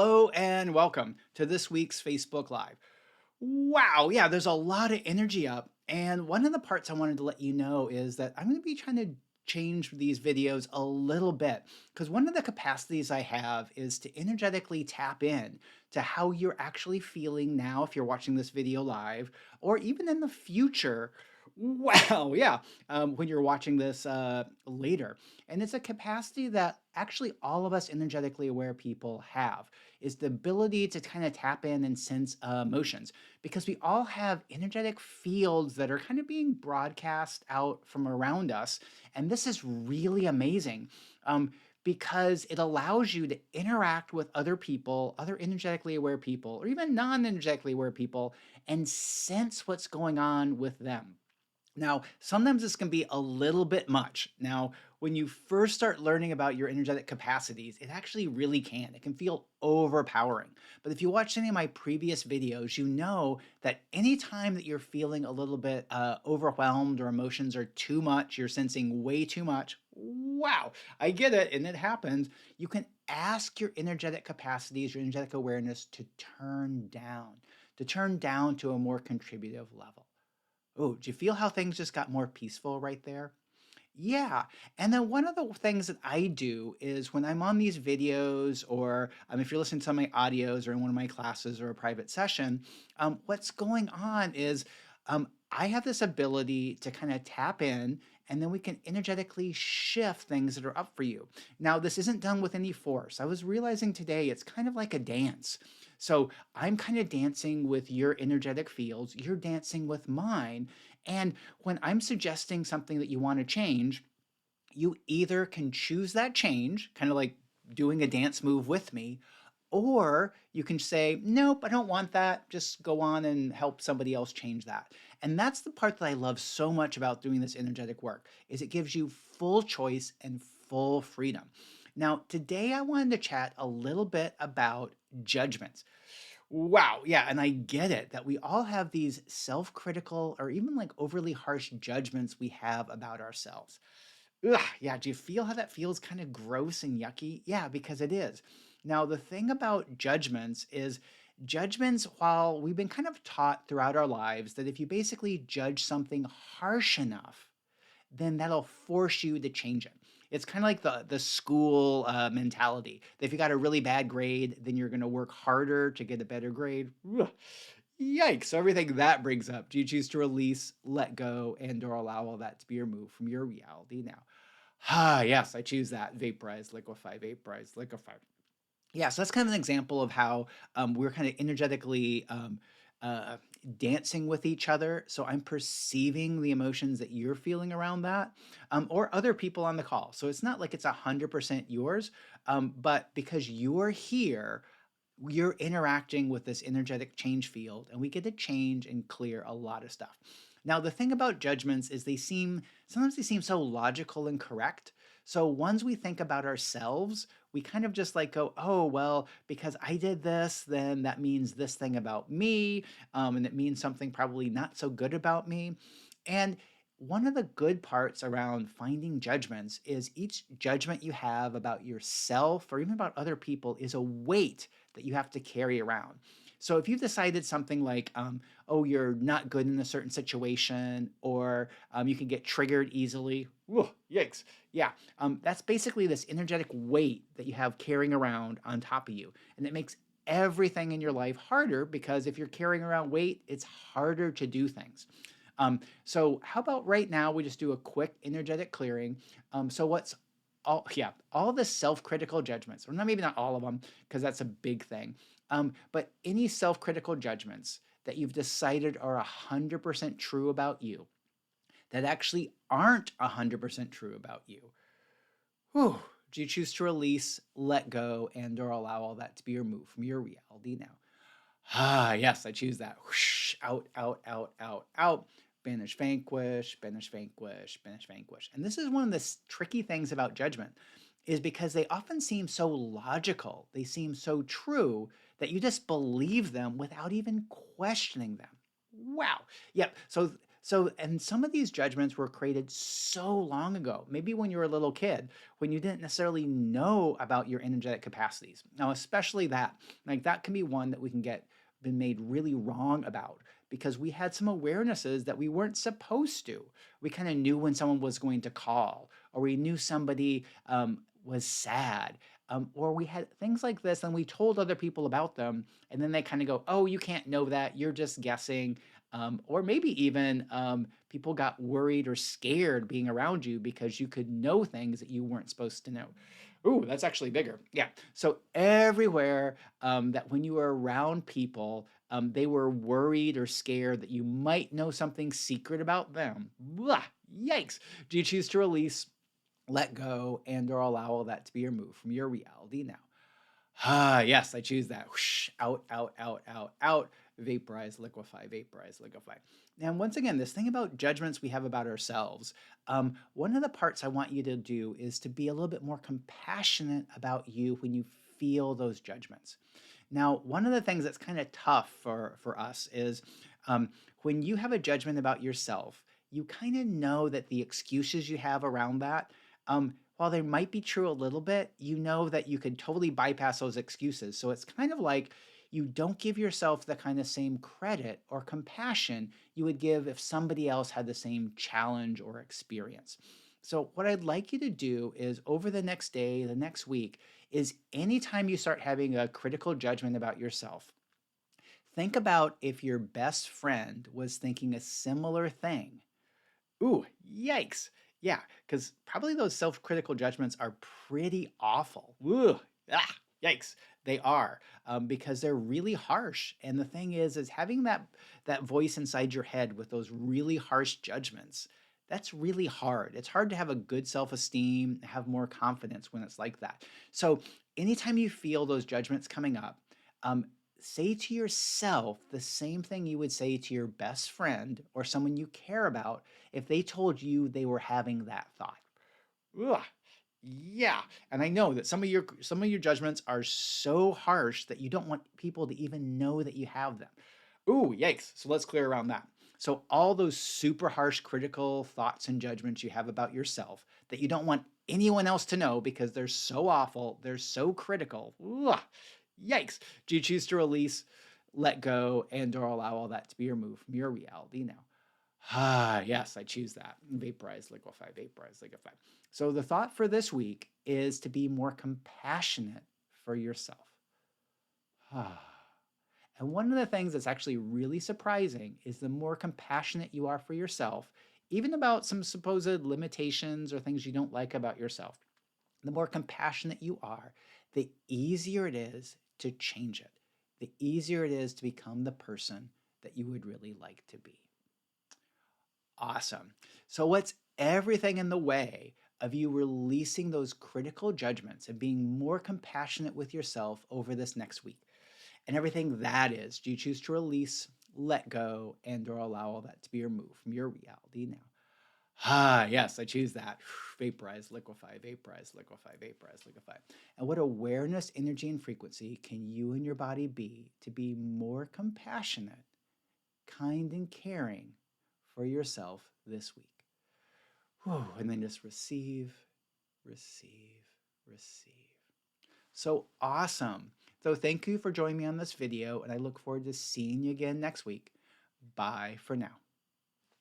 Hello and welcome to this week's Facebook Live. Wow, yeah, there's a lot of energy up. And one of the parts I wanted to let you know is that I'm going to be trying to change these videos a little bit because one of the capacities I have is to energetically tap in to how you're actually feeling now if you're watching this video live or even in the future. Wow, yeah, when you're watching this later. And it's a capacity that actually all of us energetically aware people have is the ability to kind of tap in and sense emotions because we all have energetic fields that are kind of being broadcast out from around us. And this is really amazing because it allows you to interact with other people, other energetically aware people, or even non energetically aware people, and sense what's going on with them. Now, sometimes this can be a little bit much. Now, when you first start learning about your energetic capacities, it actually really can. It can feel overpowering. But if you watch any of my previous videos, you know that anytime that you're feeling a little bit overwhelmed or emotions are too much, you're sensing way too much. Wow, I get it, and it happens. You can ask your energetic capacities, your energetic awareness to turn down to a more contributive level. Oh, do you feel how things just got more peaceful right there? Yeah. And then one of the things that I do is when I'm on these videos, or if you're listening to some of my audios or in one of my classes or a private session, what's going on is I have this ability to kind of tap in and then we can energetically shift things that are up for you. Now, this isn't done with any force. I was realizing today it's kind of like a dance. So I'm kind of dancing with your energetic fields, you're dancing with mine. And when I'm suggesting something that you want to change, you either can choose that change, kind of like doing a dance move with me, or you can say, nope, I don't want that. Just go on and help somebody else change that. And that's the part that I love so much about doing this energetic work is it gives you full choice and full freedom. Now, today I wanted to chat a little bit about judgments. Wow. Yeah. And I get it that we all have these self critical or even like overly harsh judgments we have about ourselves. Ugh, yeah. Do you feel how that feels kind of gross and yucky? Yeah, because it is. Now, the thing about judgments is judgments, while we've been kind of taught throughout our lives that if you basically judge something harsh enough, then that'll force you to change it. It's kind of like the school mentality. That if you got a really bad grade, then you're going to work harder to get a better grade. Ugh, yikes! So everything that brings up, do you choose to release, let go, and/or allow all that to be removed from your reality now? Ah, yes, I choose that. Vaporize, liquefy, vaporize, liquefy. Yeah, so that's kind of an example of how we're kind of energetically uh, dancing with each other. So I'm perceiving the emotions that you're feeling around that, or other people on the call. So it's not like it's 100% yours, but because you're here, you're interacting with this energetic change field, and we get to change and clear a lot of stuff. Now, the thing about judgments is sometimes they seem so logical and correct. So once we think about ourselves, we kind of just like go, oh, well, because I did this, then that means this thing about me. And it means something probably not so good about me. And one of the good parts around finding judgments is each judgment you have about yourself or even about other people is a weight that you have to carry around. So if you've decided something like, oh, you're not good in a certain situation, or you can get triggered easily, whoa, yikes. Yeah, that's basically this energetic weight that you have carrying around on top of you. And it makes everything in your life harder because if you're carrying around weight, it's harder to do things. So how about right now we just do a quick energetic clearing. So what's all the self-critical judgments, or not maybe not all of them, because that's a big thing. But any self-critical judgments that you've decided are 100% true about you that actually aren't 100% true about you. Whew, do you choose to release, let go, and/or allow all that to be removed from your reality now? Ah, yes, I choose that. Whoosh, out, out, out, out, out. Banish, vanquish, banish, vanquish, banish, vanquish. And this is one of the tricky things about judgment, is because they often seem so logical, they seem so true that you just believe them without even questioning them. Wow. Yep. So So, and some of these judgments were created so long ago, maybe when you were a little kid, when you didn't necessarily know about your energetic capacities. Now, especially that, like that can be one that we can get been made really wrong about because we had some awarenesses that we weren't supposed to. We kind of knew when someone was going to call, or we knew somebody was sad, or we had things like this, and we told other people about them, and then they kind of go, "Oh, you can't know that. You're just guessing." Or maybe even people got worried or scared being around you because you could know things that you weren't supposed to know. Ooh, that's actually bigger. Yeah. So everywhere that when you were around people, they were worried or scared that you might know something secret about them. Blah, yikes. Do you choose to release, let go, and or allow all that to be removed from your reality now? Ah, yes, I choose that. Whoosh, out, out, out, out, out. Vaporize, liquefy, vaporize, liquefy. And once again, this thing about judgments we have about ourselves, one of the parts I want you to do is to be a little bit more compassionate about you when you feel those judgments. Now, one of the things that's kind of tough for us is when you have a judgment about yourself, you kind of know that the excuses you have around that, while they might be true a little bit, you know that you could totally bypass those excuses. So it's kind of like you don't give yourself the kind of same credit or compassion you would give if somebody else had the same challenge or experience. So, what I'd like you to do is over the next day, the next week, is anytime you start having a critical judgment about yourself, think about if your best friend was thinking a similar thing. Ooh, yikes. Yeah, because probably those self-critical judgments are pretty awful. Ooh, yikes. They are because they're really harsh. And the thing is having that voice inside your head with those really harsh judgments. That's really hard. It's hard to have a good self-esteem, have more confidence when it's like that. So anytime you feel those judgments coming up, um, say to yourself the same thing you would say to your best friend or someone you care about if they told you they were having that thought. Ugh, yeah, and I know that some of your judgments are so harsh that you don't want people to even know that you have them. Ooh, yikes. So let's clear around that. So all those super harsh critical thoughts and judgments you have about yourself that you don't want anyone else to know because they're so awful, they're so critical. Ugh, yikes. Do you choose to release, let go, and or allow all that to be removed from your reality now? Ah, yes, I choose that. Vaporize, liquefy, vaporize, liquefy. So the thought for this week is to be more compassionate for yourself. Ah. And one of the things that's actually really surprising is the more compassionate you are for yourself, even about some supposed limitations or things you don't like about yourself, the more compassionate you are, the easier it is to change it. The easier it is to become the person that you would really like to be. Awesome. So, what's everything in the way of you releasing those critical judgments and being more compassionate with yourself over this next week? And everything that is, do you choose to release, let go, and or allow all that to be removed from your reality now? Ah, yes, I choose that. Vaporize, liquefy, vaporize, liquefy, vaporize, liquefy. And what awareness, energy, and frequency can you and your body be to be more compassionate, kind, and caring for yourself this week? Whew, and then just receive, receive, receive. So awesome. So thank you for joining me on this video, and I look forward to seeing you again next week. Bye for now.